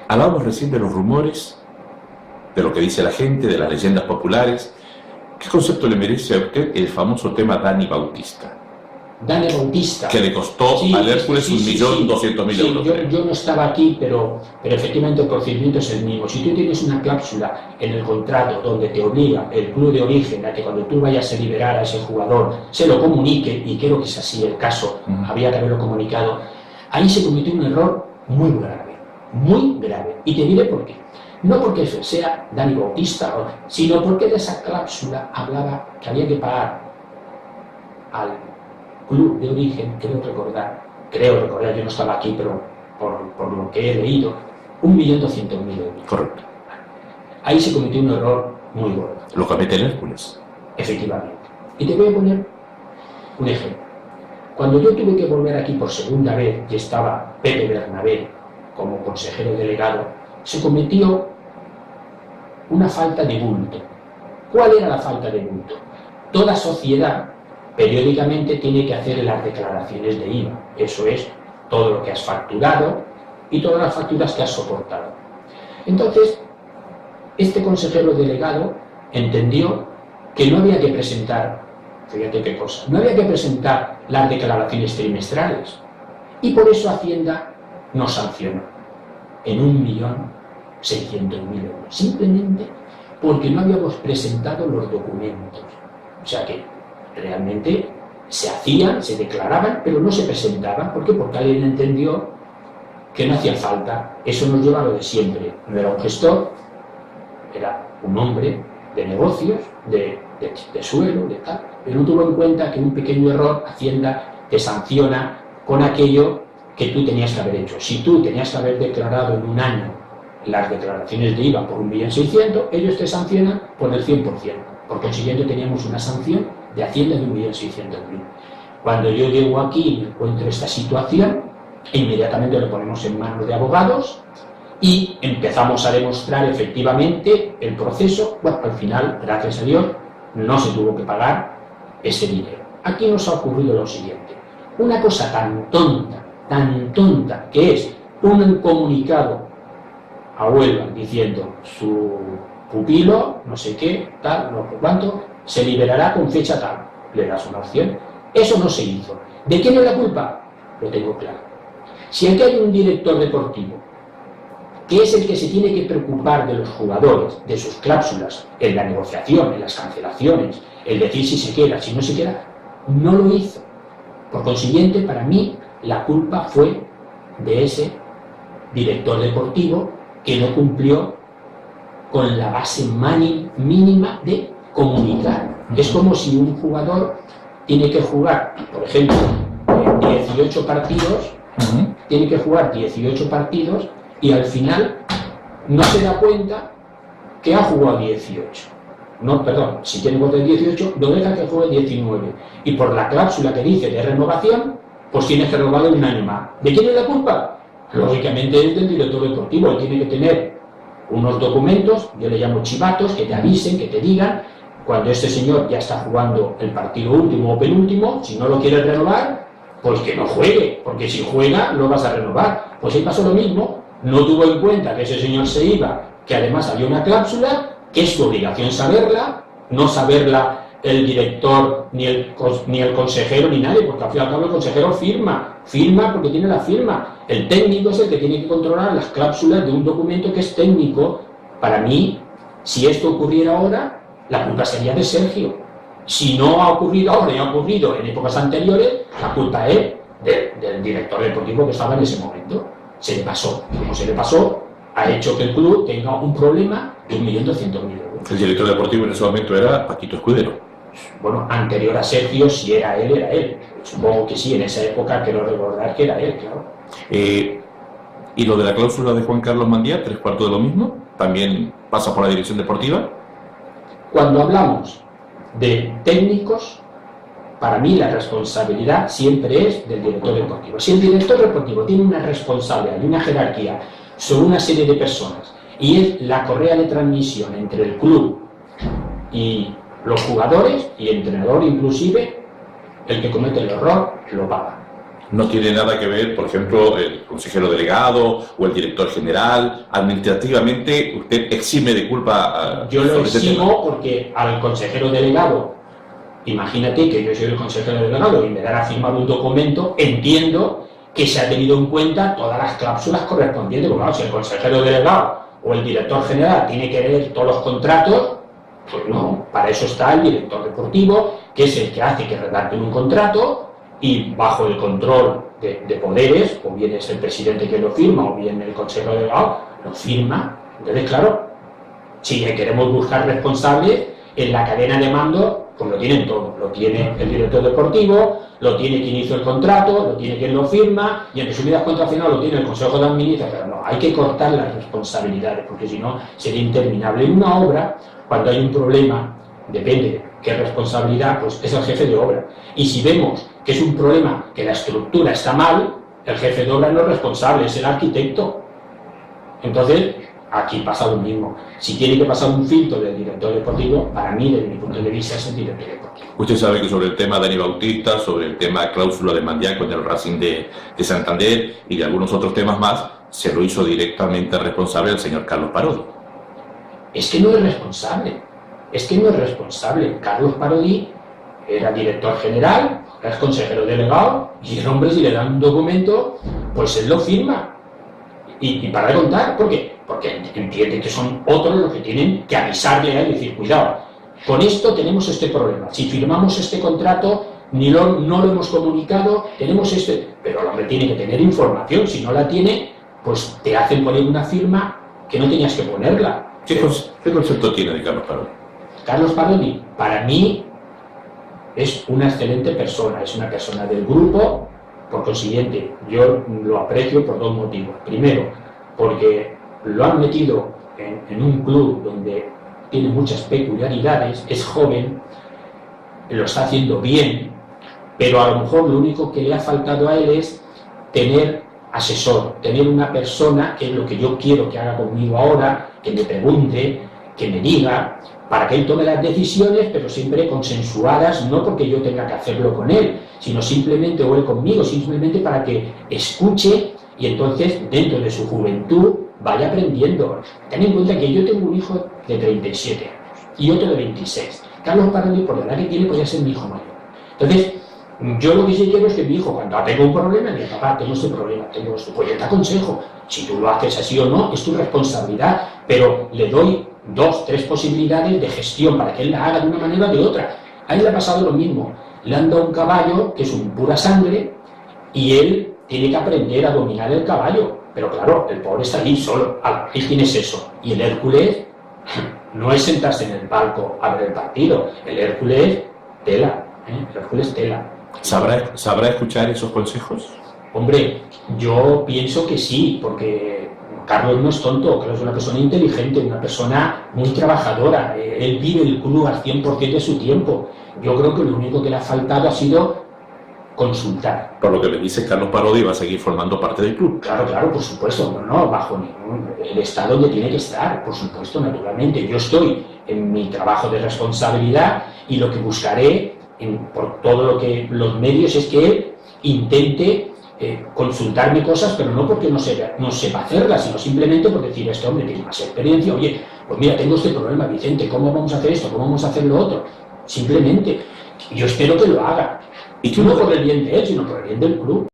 Hablábamos recién de los rumores, de lo que dice la gente, de las leyendas populares. ¿Qué concepto le merece a usted el famoso tema Dani Bautista? Dani Bautista. Que le costó al Hércules 1.200.000 euros. Yo no estaba aquí, pero efectivamente el procedimiento es el mismo. Si tú tienes una cláusula en el contrato donde te obliga el club de origen a que cuando tú vayas a liberar a ese jugador se lo comunique, y creo que es así el caso, había que haberlo comunicado, ahí se cometió un error muy grave, muy grave. Y te diré por qué. No porque sea Dani Bautista, sino porque de esa cláusula hablaba que había que pagar al club de origen, creo recordar, yo no estaba aquí, pero por lo que he leído, 1.200.000 euros. Correcto. Ahí se cometió un error muy gordo. Lo comete el Hércules. Efectivamente. Y te voy a poner un ejemplo. Cuando yo tuve que volver aquí por segunda vez y estaba Pepe Bernabé como consejero delegado, se cometió una falta de bulto. ¿Cuál era la falta de bulto? Toda sociedad periódicamente tiene que hacer las declaraciones de IVA. Eso es todo lo que has facturado y todas las facturas que has soportado. Entonces, este consejero delegado entendió que no había que presentar, fíjate qué cosa, no había que presentar las declaraciones trimestrales, y por eso Hacienda nos sancionó en 1.600.000 euros, simplemente porque no habíamos presentado los documentos. O sea que realmente se hacían, se declaraban, pero no se presentaban. ¿Por qué? Porque alguien entendió que no hacía falta. Eso nos lleva a lo de siempre. No era un gestor, era un hombre de negocios, de suelo, de tal, pero no tuvo en cuenta que un pequeño error Hacienda te sanciona con aquello que tú tenías que haber hecho. Si tú tenías que haber declarado en un año las declaraciones de IVA por 1.600.000, ellos te sancionan por el 100%. Por consiguiente teníamos una sanción de Hacienda de 1.600.000. Cuando yo llego aquí y me encuentro esta situación, inmediatamente lo ponemos en manos de abogados y empezamos a demostrar efectivamente el proceso. Bueno, al final, gracias a Dios, no se tuvo que pagar ese dinero. Aquí nos ha ocurrido lo siguiente: una cosa tan tonta, que es un comunicado a Huelva diciendo su pupilo, no sé qué, tal, no sé cuánto, se liberará con fecha tal. Le das una opción. Eso no se hizo. ¿De quién es la culpa? Lo tengo claro. Si aquí hay un director deportivo que es el que se tiene que preocupar de los jugadores, de sus cláusulas, en la negociación, en las cancelaciones, el decir si se queda, si no se queda, no lo hizo. Por consiguiente, para mí, la culpa fue de ese director deportivo que no cumplió con la base mínima de comunicar. Es como si un jugador tiene que jugar, por ejemplo, 18 partidos, tiene que jugar 18 partidos y al final no se da cuenta que ha jugado 18. No, perdón, si tiene cuota de 18, lo deja que juegue 19. Y por la cláusula que dice de renovación, pues tienes que renovarlo un año más. ¿De quién es la culpa? Lógicamente es del director deportivo. Él tiene que tener unos documentos, yo le llamo chivatos, que te avisen, que te digan cuando este señor ya está jugando el partido último o penúltimo. Si no lo quiere renovar, pues que no juegue, porque si juega lo vas a renovar. Pues ahí pasó lo mismo. No tuvo en cuenta que ese señor se iba, que además había una cláusula, que es su obligación saberla, no saberla el director, ni el consejero, ni nadie, porque al fin y al cabo el consejero firma porque tiene la firma. El técnico es el que tiene que controlar las cláusulas de un documento que es técnico. Para mí, si esto ocurriera ahora, la culpa sería de Sergio. Si no ha ocurrido ahora y ha ocurrido en épocas anteriores, la culpa es del director deportivo que estaba en ese momento. Se le pasó. Como se le pasó, ha hecho que el club tenga un problema de 1.200.000 euros. El director deportivo en ese momento era Paquito Escudero. Bueno, anterior a Sergio, si era él, era él. Supongo que sí, en esa época quiero recordar que era él, claro. ¿Y lo de la cláusula de Juan Carlos Mandía, 3/4 de lo mismo? ¿También pasa por la dirección deportiva? Cuando hablamos de técnicos, para mí la responsabilidad siempre es del director deportivo. Si el director deportivo tiene una responsabilidad y una jerarquía sobre una serie de personas y es la correa de transmisión entre el club y los jugadores y el entrenador inclusive, el que comete el error lo paga. No tiene nada que ver, por ejemplo, el consejero delegado o el director general. Administrativamente, usted exime de culpa. Yo lo sobre este eximo tema. porque al consejero delegado, imagínate que yo soy el consejero delegado y me dan a firmar un documento, entiendo que se ha tenido en cuenta todas las cláusulas correspondientes. Porque, claro, si el consejero delegado o el director general tiene que leer todos los contratos, pues no, para eso está el director deportivo, que es el que hace que redacten un contrato y bajo el control de poderes, o bien es el presidente que lo firma, o bien el consejo delegado, lo firma. Entonces, claro, si queremos buscar responsables, en la cadena de mando, pues lo tienen todo. Lo tiene el director deportivo, lo tiene quien hizo el contrato, lo tiene quien lo firma, y en resumidas cuentas, al final lo tiene el consejo de administración. Pero no, hay que cortar las responsabilidades, porque si no, sería interminable. En una obra, cuando hay un problema, depende de qué responsabilidad, pues es el jefe de obra. Y si vemos que es un problema, que la estructura está mal, el jefe de obra no es responsable, es el arquitecto. Entonces, aquí pasa lo mismo. Si tiene que pasar un filtro del director deportivo, para mí, desde mi punto de vista, es el director deportivo. Usted sabe que sobre el tema de Dani Bautista, sobre el tema cláusula de Mandiaco en el Racing de Santander y de algunos otros temas más, se lo hizo directamente responsable el señor Carlos Parodi. Es que no es responsable. Es que no es responsable. Carlos Parodi era director general, es consejero delegado, y el hombre, si le dan un documento, pues él lo firma. Y para de contar, ¿por qué? Porque entiende que son otros los que tienen que avisarle a él y decir, cuidado, con esto tenemos este problema. Si firmamos este contrato, no lo hemos comunicado, tenemos este... Pero el hombre tiene que tener información. Si no la tiene, pues te hacen poner una firma que no tenías que ponerla. ¿Qué concepto tiene de Carlos Parodi? Carlos Parodi, para mí, es una excelente persona, es una persona del grupo. Por consiguiente, yo lo aprecio por dos motivos. Primero, porque lo han metido en un club donde tiene muchas peculiaridades, es joven, lo está haciendo bien, pero a lo mejor lo único que le ha faltado a él es tener asesor, tener una persona, que es lo que yo quiero que haga conmigo ahora, que me pregunte, que me diga, para que él tome las decisiones, pero siempre consensuadas, no porque yo tenga que hacerlo con él, sino simplemente, o él conmigo, simplemente para que escuche y entonces, dentro de su juventud, vaya aprendiendo. Ten en cuenta que yo tengo un hijo de 37 años y otro de 26. Carlos Parodi, por la edad que tiene, podría ser mi hijo mayor. Entonces, yo lo que sí quiero es que mi hijo, cuando tenga un problema, me diga, papá, tengo este problema, tengo esto, pues yo te aconsejo. Si tú lo haces así o no, es tu responsabilidad, pero le doy 2, 3 posibilidades de gestión para que él la haga de una manera o de otra. A él le ha pasado lo mismo. Le han dado un caballo que es un pura sangre y él tiene que aprender a dominar el caballo. Pero claro, el pobre está ahí solo. Ahí tienes eso. Y el Hércules no es sentarse en el palco a ver el partido. El Hércules, tela. El Hércules, tela. ¿Sabrá escuchar esos consejos? Hombre, yo pienso que sí, porque Carlos no es tonto, Carlos es una persona inteligente, una persona muy trabajadora. Él vive el club al 100% de su tiempo. Yo creo que lo único que le ha faltado ha sido consultar. Por lo que me dice, Carlos Parodi va a seguir formando parte del club. Claro, por supuesto, no, bajo ningún... Él está donde tiene que estar, por supuesto, naturalmente. Yo estoy en mi trabajo de responsabilidad y lo que buscaré por todo los medios es que él intente consultarme cosas, pero no porque no sepa hacerlas, sino simplemente por decir, este hombre tiene más experiencia, oye, pues mira, tengo este problema, Vicente, ¿cómo vamos a hacer esto? ¿Cómo vamos a hacer lo otro? Simplemente, yo espero que lo haga. Y no por el bien de él, sino por el bien del club.